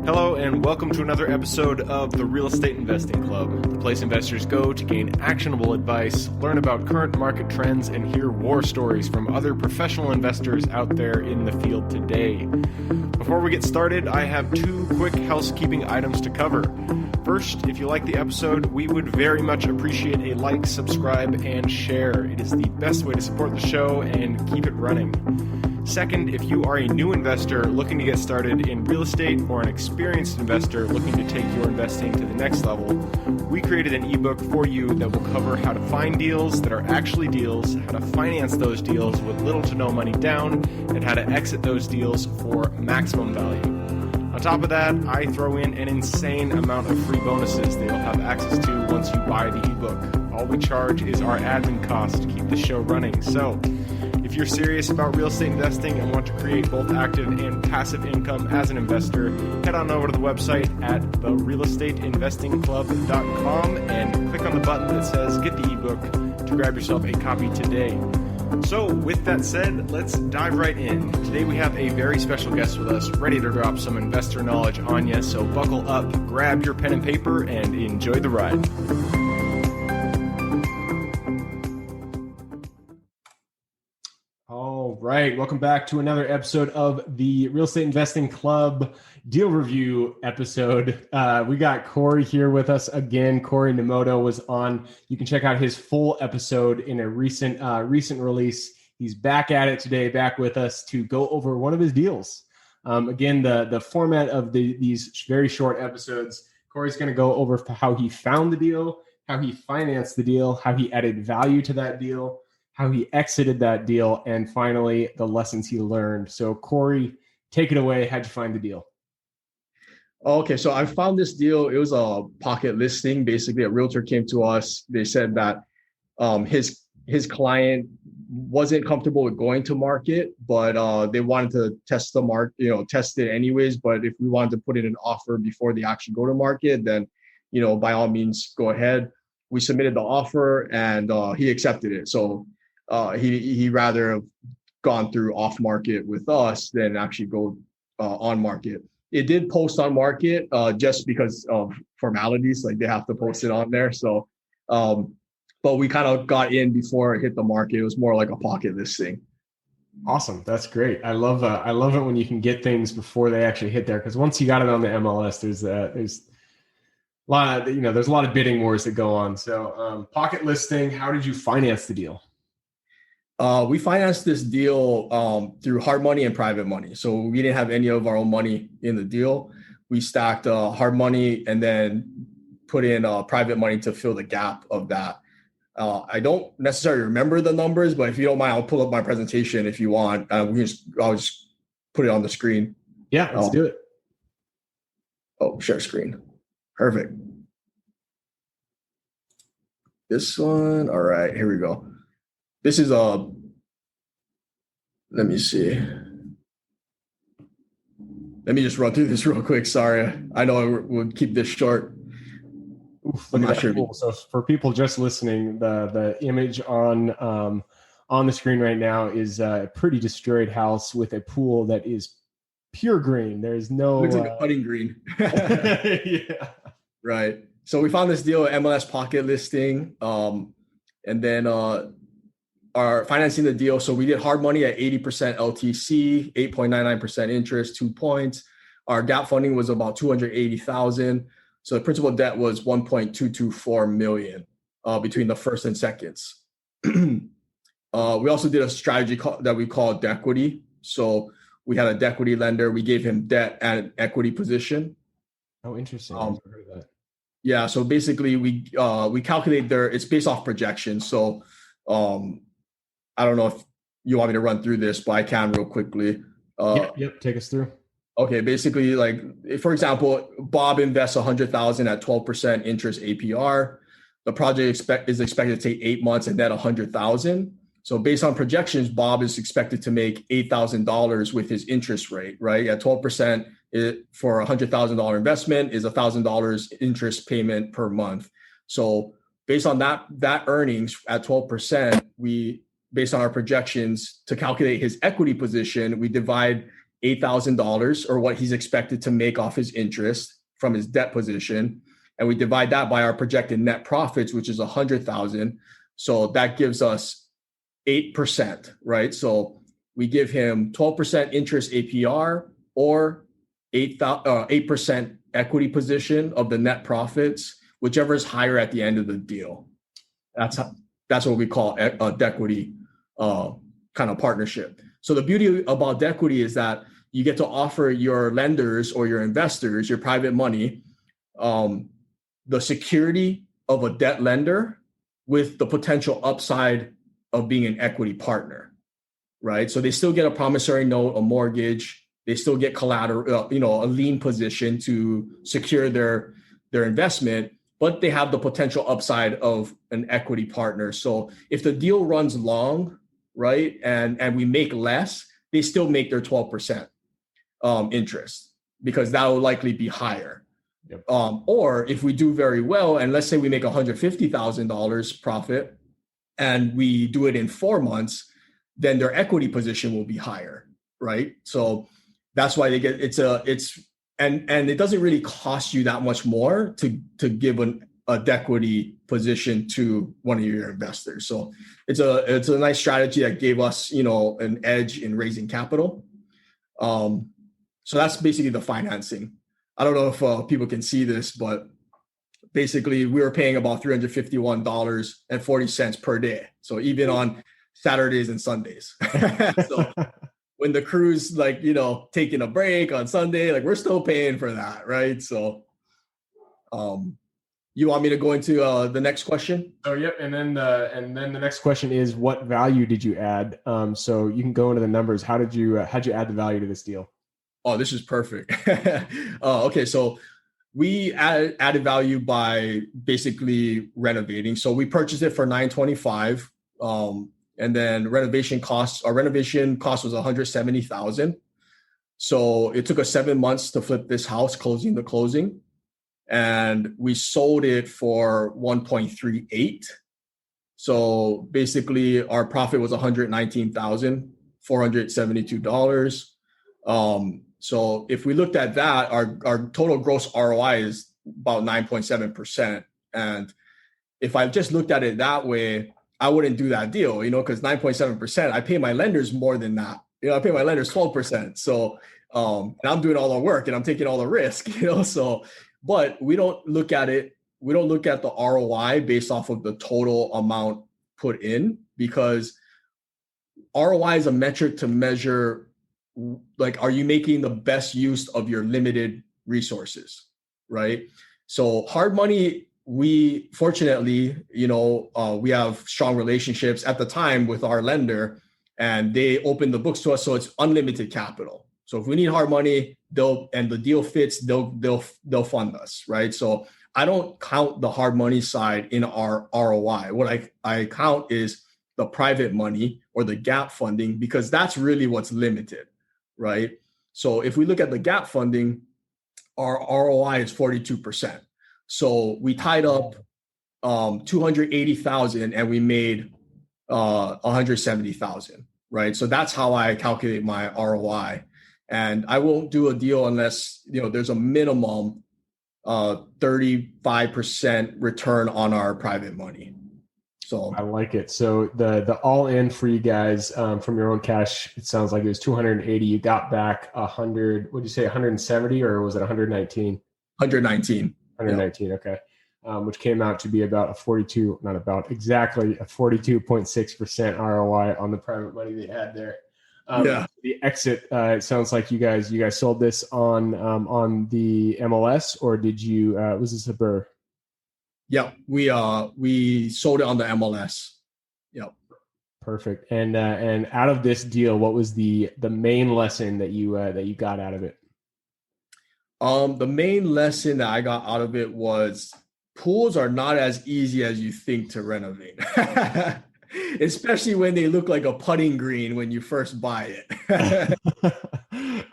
Hello and welcome to another episode of the Real Estate Investing Club, the place investors go to gain actionable advice, learn about current market trends, and hear war stories from other professional investors out there in the field today. Before we get started, I have two quick housekeeping items to cover. First, if you like the episode, we would very much appreciate a like, subscribe, and share. It is the best way to support the show and keep it running. Second, if you are a new investor looking to get started in real estate or an experienced investor looking to take your investing to the next level, we created an ebook for you that will cover how to find deals that are actually deals, how to finance those deals with little to no money down, and how to exit those deals for maximum value. On top of that, I throw in an insane amount of free bonuses that you'll have access to once you buy the ebook. All we charge is our admin cost to keep the show running. So, if you're serious about real estate investing and want to create both active and passive income as an investor, head on over to the website at therealestateinvestingclub.com and click on the button that says Get the ebook to grab yourself a copy today. So with that said, let's dive right in. Today we have a very special guest with us, ready to drop some investor knowledge on you. So buckle up, grab your pen and paper, and enjoy the ride. All right, welcome back to another episode of the Real Estate Investing Club deal review episode. We got Cory here with us again. Cory Nemoto was on. You can check out his full episode in a recent release. He's back at it today, back with us to go over one of his deals. Again, the format of these very short episodes, Cory's going to go over how he found the deal, how he financed the deal, how he added value to that deal, how he exited that deal, and finally, the lessons he learned. So, Cory, take it away. How'd you find the deal? Okay, so I found this deal. It was a pocket listing. Basically, a realtor came to us. They said that his client wasn't comfortable with going to market, but they wanted to test the market, test it anyways. But if we wanted to put in an offer before they actually go to market, then, by all means, go ahead. We submitted the offer, and he accepted it. So he rather have gone through off market with us than actually go on market. It did post on market just because of formalities, like they have to post it on there. So, but we kind of got in before it hit the market. It was more like a pocket listing. Awesome, that's great. I love it when you can get things before they actually hit there, because once you got it on the MLS, there's a lot of, there's a lot of bidding wars that go on. So, pocket listing. How did you finance the deal? We financed this deal through hard money and private money. So we didn't have any of our own money in the deal. We stacked hard money and then put in private money to fill the gap of that. I don't necessarily remember the numbers, but if you don't mind, I'll pull up my presentation if you want. I'll just put it on the screen. Yeah, let's do it. Oh, share screen. Perfect. This one. All right, here we go. This is let me see. Let me just run through this real quick. Sorry. I know we'll keep this short. Oof, look at that. Sure. Cool. So for people just listening, the image on the screen right now is a pretty destroyed house with a pool that is pure green. There's no... Looks like a putting green. Yeah. Right. So we found this deal at MLS pocket listing. And then are financing the deal. So we did hard money at 80% LTC, 8.99% interest, 2 points. Our gap funding was about $280,000. So the principal debt was $1.224 million between the first and seconds. We also did a strategy that we call equity. So we had a equity lender. We gave him debt and an equity position. Oh, interesting. I've heard of that. Yeah. So basically, we calculate it's based off projections. So I don't know if you want me to run through this, but I can real quickly. Yep. Take us through. Okay. Basically, like, for example, Bob invests $100,000 at 12% interest APR. The project is expected to take 8 months and net $100,000. So based on projections, Bob is expected to make $8,000 with his interest rate, right? At 12%, for a $100,000 investment is $1,000 interest payment per month. So based on that earnings at 12%, based on our projections to calculate his equity position, we divide $8,000 or what he's expected to make off his interest from his debt position. And we divide that by our projected net profits, which is 100,000. So that gives us 8%, right? So we give him 12% interest APR or 8% equity position of the net profits, whichever is higher at the end of the deal. That's what we call a dequity kind of partnership. So the beauty about dequity is that you get to offer your lenders or your investors, your private money, the security of a debt lender with the potential upside of being an equity partner, right? So they still get a promissory note, a mortgage, they still get collateral, a lien position to secure their investment, but they have the potential upside of an equity partner. So if the deal runs long, right, and we make less, they still make their 12% interest because that will likely be higher. Yep. Or if we do very well, and let's say we make $150,000 profit and we do it in 4 months, then their equity position will be higher, right? So that's why they get and it doesn't really cost you that much more to give a dequity position to one of your investors. So it's a nice strategy that gave us, an edge in raising capital. So that's basically the financing. I don't know if people can see this, but basically we were paying about $351.40 per day. So even on Saturdays and Sundays. So when the crew's taking a break on Sunday, we're still paying for that, right? So you want me to go into the next question? Oh, yep. And then the next question is, what value did you add? So you can go into the numbers. How'd you add the value to this deal? Oh, this is perfect. Okay, so we added value by basically renovating. So we purchased it for $925, and then our renovation cost was $170,000. So it took us 7 months to flip this house, closing, and we sold it for 1.38. So basically, our profit was $119,472. So if we looked at that, our total gross ROI is about 9.7%. And if I just looked at it that way, I wouldn't do that deal, because 9.7%, I pay my lenders more than that. I pay my lenders 12%. So, and I'm doing all the work and I'm taking all the risk, so, but we don't look at it. We don't look at the ROI based off of the total amount put in, because ROI is a metric to measure, are you making the best use of your limited resources, right? So hard money, we fortunately, we have strong relationships at the time with our lender, and they opened the books to us, so it's unlimited capital. So if we need hard money, and the deal fits, they'll fund us, right? So I don't count the hard money side in our ROI. What I count is the private money or the gap funding, because that's really what's limited, right? So if we look at the gap funding, our ROI is 42%. So we tied up $280,000 and we made $170,000, right? So that's how I calculate my ROI. And I won't do a deal unless there's a minimum 35% return on our private money. So I like it. So the all in for you guys from your own cash, it sounds like it was 280. You got back 100. What did you say? 170 or was it 119? 119. 119. Yeah. Okay. Which came out to be about exactly a 42.6% ROI on the private money they had there. The exit, it sounds like you guys sold this on the MLS, or did you, was this a BRRRR? Yeah, we sold it on the MLS. Yep. Perfect. And out of this deal, what was the main lesson that you got out of it? The main lesson that I got out of it was pools are not as easy as you think to renovate, especially when they look like a putting green when you first buy it.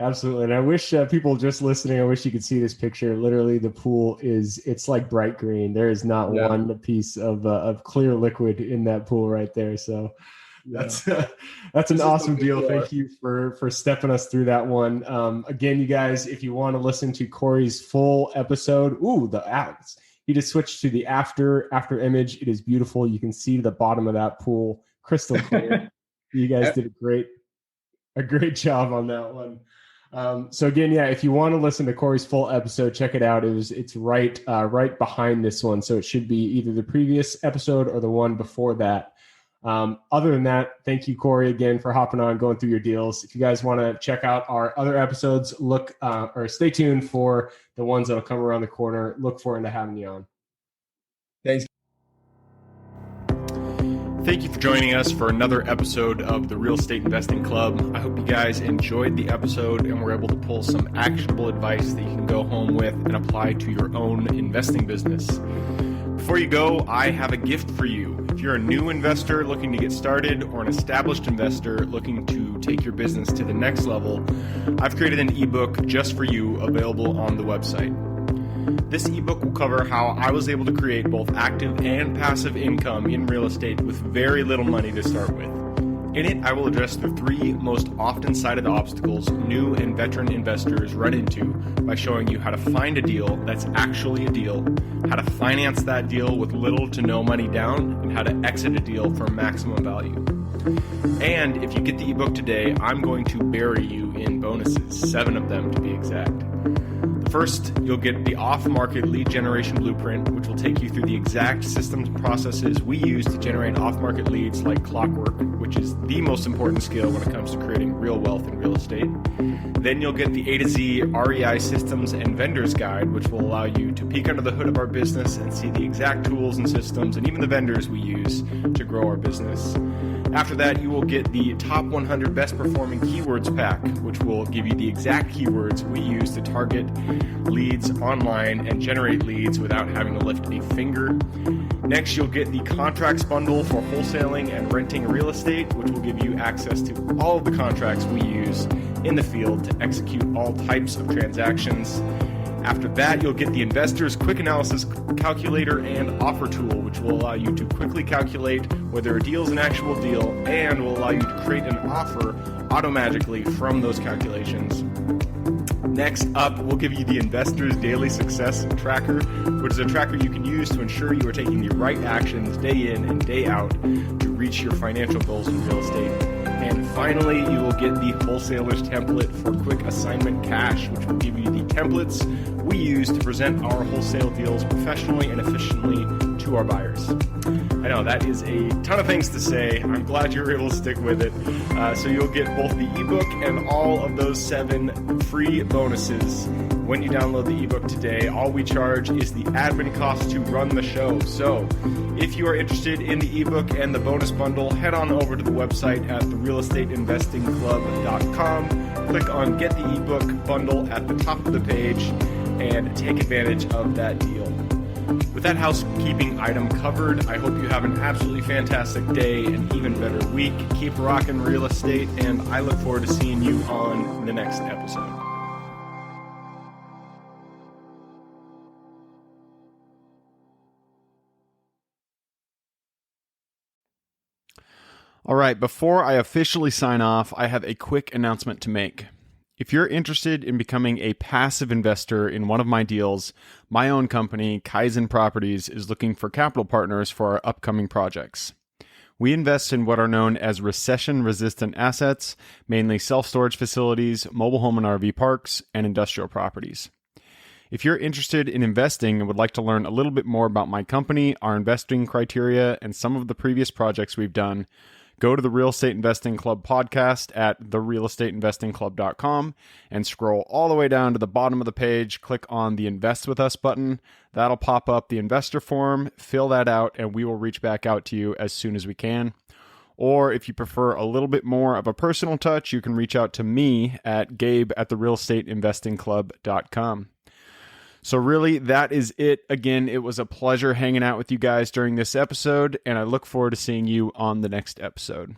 Absolutely. And I wish people just listening, I wish you could see this picture. Literally, the pool it's like bright green. There is not one piece of clear liquid in that pool right there. So That's an awesome deal. Thank you for stepping us through that one. Again, you guys, if you want to listen to Cory's full episode, he just switched to the after image. It is beautiful. You can see the bottom of that pool crystal clear. You guys did a great job on that one. So again, if you want to listen to Cory's full episode, check it out. It's right behind this one. So it should be either the previous episode or the one before that. Other than that, thank you, Cory, again for hopping on, going through your deals. If you guys want to check out our other episodes, stay tuned for the ones that'll come around the corner. Look forward to having you on. Thanks. Thank you for joining us for another episode of the Real Estate Investing Club. I hope you guys enjoyed the episode and were able to pull some actionable advice that you can go home with and apply to your own investing business. Before you go, I have a gift for you. If you're a new investor looking to get started or an established investor looking to take your business to the next level, I've created an ebook just for you available on the website. This ebook will cover how I was able to create both active and passive income in real estate with very little money to start with. In it, I will address the 3 most often cited obstacles new and veteran investors run into by showing you how to find a deal that's actually a deal, how to finance that deal with little to no money down, and how to exit a deal for maximum value. And if you get the ebook today, I'm going to bury you in bonuses, 7 of them to be exact. First, you'll get the off-market lead generation blueprint, which will take you through the exact systems and processes we use to generate off-market leads like clockwork, which is the most important skill when it comes to creating real wealth in real estate. Then you'll get the A to Z REI systems and vendors guide, which will allow you to peek under the hood of our business and see the exact tools and systems and even the vendors we use to grow our business. After that, you will get the top 100 best performing keywords pack, which will give you the exact keywords we use to target leads online and generate leads without having to lift a finger. Next, you'll get the contracts bundle for wholesaling and renting real estate, which will give you access to all of the contracts we use in the field to execute all types of transactions. After that, you'll get the Investor's Quick Analysis Calculator and Offer Tool, which will allow you to quickly calculate whether a deal is an actual deal and will allow you to create an offer automagically from those calculations. Next up, we'll give you the Investor's Daily Success Tracker, which is a tracker you can use to ensure you are taking the right actions day in and day out to reach your financial goals in real estate. And finally, you will get the Wholesaler's Template for Quick Assignment Cash, which will give you the templates we use to present our wholesale deals professionally and efficiently to our buyers. I know that is a ton of things to say. I'm glad you were able to stick with it. So you'll get both the ebook and all of those 7 free bonuses when you download the ebook today. All we charge is the admin cost to run the show. So if you are interested in the ebook and the bonus bundle, head on over to the website at therealestateinvestingclub.com. Click on Get the Ebook Bundle at the top of the page and take advantage of that deal. With that housekeeping item covered, I hope you have an absolutely fantastic day and even better week. Keep rocking real estate, and I look forward to seeing you on the next episode. All right, before I officially sign off, I have a quick announcement to make. If you're interested in becoming a passive investor in one of my deals, my own company, Kaizen Properties, is looking for capital partners for our upcoming projects. We invest in what are known as recession-resistant assets, mainly self-storage facilities, mobile home and RV parks, and industrial properties. If you're interested in investing and would like to learn a little bit more about my company, our investing criteria, and some of the previous projects we've done, go to the Real Estate Investing Club podcast at therealestateinvestingclub.com and scroll all the way down to the bottom of the page. Click on the Invest With Us button. That'll pop up the investor form. Fill that out, and we will reach back out to you as soon as we can. Or if you prefer a little bit more of a personal touch, you can reach out to me at gabe@therealestateinvestingclub.com. So really, that is it. Again, it was a pleasure hanging out with you guys during this episode, and I look forward to seeing you on the next episode.